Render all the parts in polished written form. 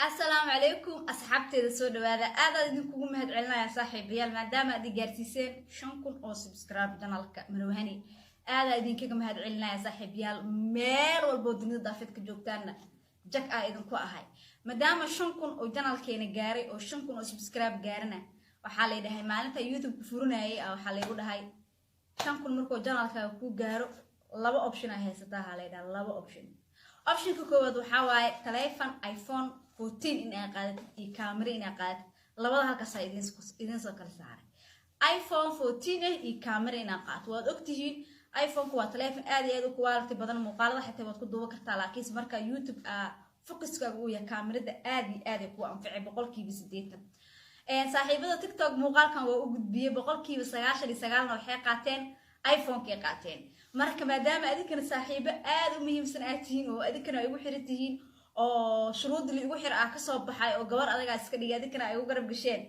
السلام عليكم أصحابتي السود وهذا إنكم مهد علنا يا صاحبي ما دام أدي جارسيسين شنكم أو سبسكرايب جنالك مروهني هذا إنكم مهد علنا يا صاحبي مير والبودني ضافتك جوكتنا جك إذنكوا هاي ما دام شنكم أو جنالك جاري أو شنكم أو سبسكرايب جارنا وحالي ده هاي معناتها يوتيوب كفرونا هاي أو حالي يقول هاي شنكم مركو جنالك كو جارو لابا أوبشن هاي ستها على ده لابا أوبشن كوكود وحواي تليفون آيفون 14 إن أقعد كاميرا إن أقعد لبضها كسائدين سكر سعر آيفون 14 كاميرا إن أقعد وأكتجين آيفون كوا تليفون آدي كواليتي بدن مقالة حتى وتكون دوبك كرتالاكيس مركا يوتيوب فوكس كويا كاميرا آدي كوا أنفع بقول كي بسديتا صاحبة تيك توك مقال كان وأوجد بيه بقول كي بسجاشة لسجالنا وحقاتين آيفون كي قاتين مركا ما دام أدي كان صاحبة مهم سنتين وأدي كانوا يبغوا حرتين oo shuruud li ugu xir ah ka soo baxay oo gabar adaga iska dhigay kana ay ugu garab gasheen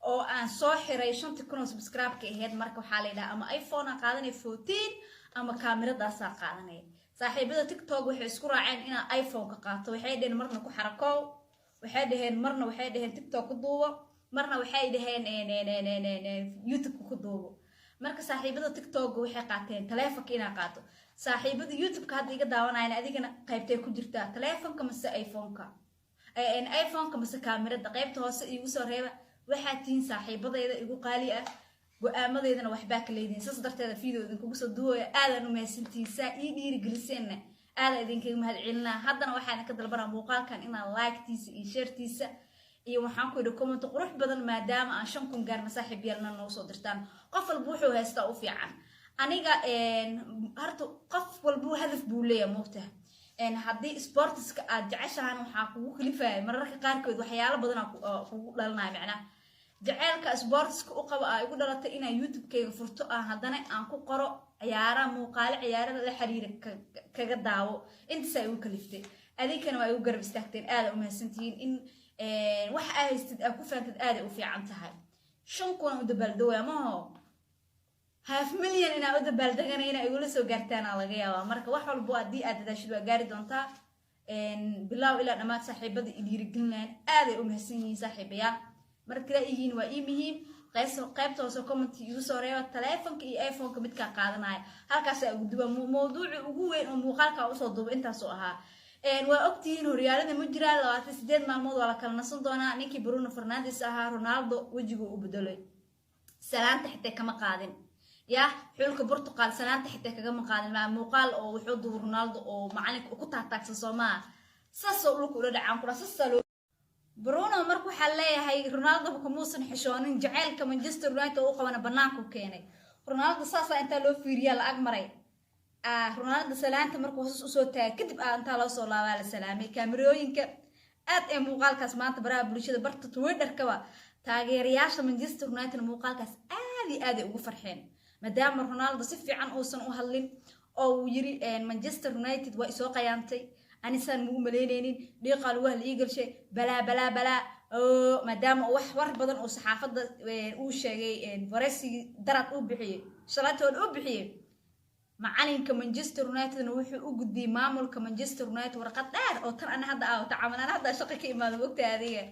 oo aan soo xiray 50,000 subscribe ka aheyd marka waxa la yiraahdaa ama iPhone aan qaadanay 14 ama kaamiradaas aan qaadanay saaxiibada TikTok waxay isku raaceen in iPhone ka qaato waxay dhaheen marna ku xarako waxay dhaheen TikTok ku duubo marna waxay dhaheen YouTube ku duubo marka saaxiibada TikTok waxay qaateen taleefanka inaa qaato saaxiibada YouTube ka hadda iga daawanayna adigana qaybtay ku jirtaa taleefanka mise iPhone-ka iPhone-ka mise kaamirada qaybta hoose igu soo reeba waxa tiin saaxiibadayda igu qaali ah go'aamadeedana waxba ka leedin sas darteeda video idinku soo duwaya aadan u meesantiisa ii dhiirigeliseen aad idinkaga mahad celinaa haddana waxaan ka dalbanaa muuqaalkan inaa like-tiisa iyo share-tiisa iyo waxaan ku idhi comment qurux badan maadaama aan 5,000 gaarna saaxiib yeelna noo soo dirtaan qof walba wuxuu haystaa u fiican aniga harto qof walba hadaf buu leeyahay moogtaa haddii sportska aad jeceshahan waxaa kugu kalifaaya mararka qaarkood waxyaalo badan kugu dhalanaya macnaha jaceylka sportska u qabo ay igu dhalatay inaan youtube-kayga furto haddana aan ku qoro ciyaaraha muuqaale ciyaarada la xiriira kaga daawo intaas ay igu kaliftay adinkana waa igu garab istaagteen aad u mahadsantihiin in wax ay haystid aad ku faantid aad u fiican tahay 5,000 u dabaaldooya maaho $500,000 إن أود بالدقنا هنا يقول سو قرتنا على جيابا مركب واحد بودي أدي شو قاري دونتا إن بالله إلا أنا ما صاحب بدي يدير قلنا هذا سنين صاحبيا مركب يجين وإيمهم قيبت وسو كومنت يوسوري والتلفون كي آيفون كمتك قادنا هالكاس أقول موضوع وهو مقالك أوصل أنت سوها إن وأكتين وريالنا مجرى لو تسديد مع الموضوع على كلنا صندوقنا نيكي برونو فرنانديز رونالدو وجهه وبدله سلام تحت كما قادن يا حلك برتقال سنان تحت كذا مقال مع مقال أو حضور رونالدو أو معلك وكنت هتاكس صوما ساسو لك ولا عم كرا ساسو برونو مركو حلية هاي رونالدو بكموسن حشونين جعل كمانشستر يونايتد وقوانا بناكو كيني رونالدو ساسا انت لو في ريال أجمري رونالدو سلانت مركو سوتا كتب انت لو صلا على سلامي كاميروين ات مقال كاس ما تبرا بلشده برت تويتر كوا تاغيرياش مانشستر يونايتد مقال كاس آدي ugu farxeen maadaama Ronaldo si fiican uusan u hadlin oo yiri Manchester United waa soo qayaantay anisan muu maleyneenin dhiiqal wax la iigalshay bala maadaama wax war badan oo saxaafada uu sheegay Varesi darad u bixiyay shalatood u bixiyay macalinka Manchester United wuxuu u gudbiyay maamulka Manchester United warqad dheer oo tan ana hadda tacaamulana hadda shaqo ka imaado waqti adiga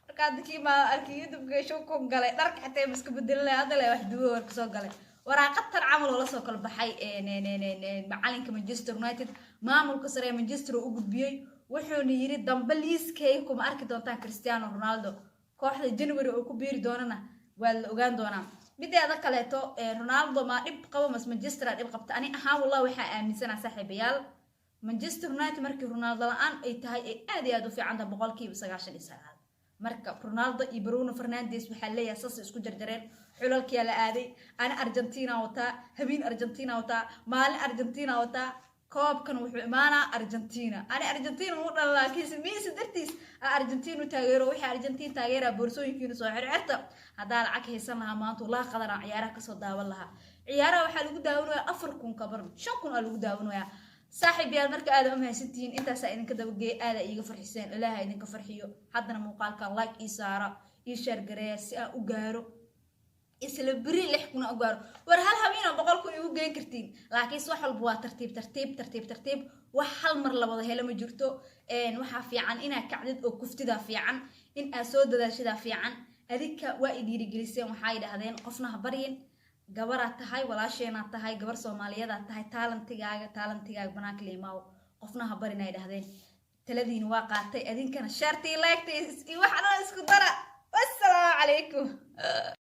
markaad kiima arkay YouTube-ka soo kom galay dharka xatay iska bedelay hadda la wax duwo warka soo galay waraaqatan camal wala soo kala baxay macalinka Manchester United maamulka sare Manchester u gudbiyay wuxuuna yiri dambe liiskay kuma arki doontaan Cristiano Ronaldo kooxda January oo ku biiri doonana waa la ogaan doonaa mideeda kaleeto Ronaldo ma dib qabo mas Manchester dib qabta ani ahaan wallahi waxa aaminsanahay saaxiibayaal Manchester United markii Ronaldo la'aan ay tahay aad u fiican 99% marka Ronaldo iyo Bruno Fernandes waxa leeyahay sas isku jarjareen xulalkii la aaday ana Argentina wata habeen Argentina wata maalin Argentina wata koobkan wuxuu imaanaa Argentina ana Argentina u dhalaa kiis Messi dartiis Argentina taageero wixii Argentina taageera boorsooyinkiina soo xirxirta hadaa lacag haysan lahaa maanta la qadana ciyaaraha ka soo daawan lahaa ciyaaraha waxa lagu daawanayaa 4,000 ka badan 5,000 lagu daawanayaa صاحب يا مركز آدم هم ستين أنت سائلين كذا بقى آدم يجي فرحسين لا هيدين كفرحيو حدنا مقال كان لايك إسارة يشار جريس أجارو يسلبري اللي حكونا أجارو ورهالها مين بقولكم يبغوا جاي كرتين لكن صح البوا ترتيب وحال مر لبض هلا ما جرتو وحا في عن إنا كعدد أو كفتدا في عن إن أسود ذا شدا في عن أذيك وإدي رجلسين وحايد هذين قفنا برين جبرات تهاي ولا شيء نتهاي جبر سومالية تهاي تالنتيجا بناك لي ماو قفنا برين هيدا هذين تلذين واقع تي أذين كان شرطي لايك تي وحنا اسكت والسلام عليكم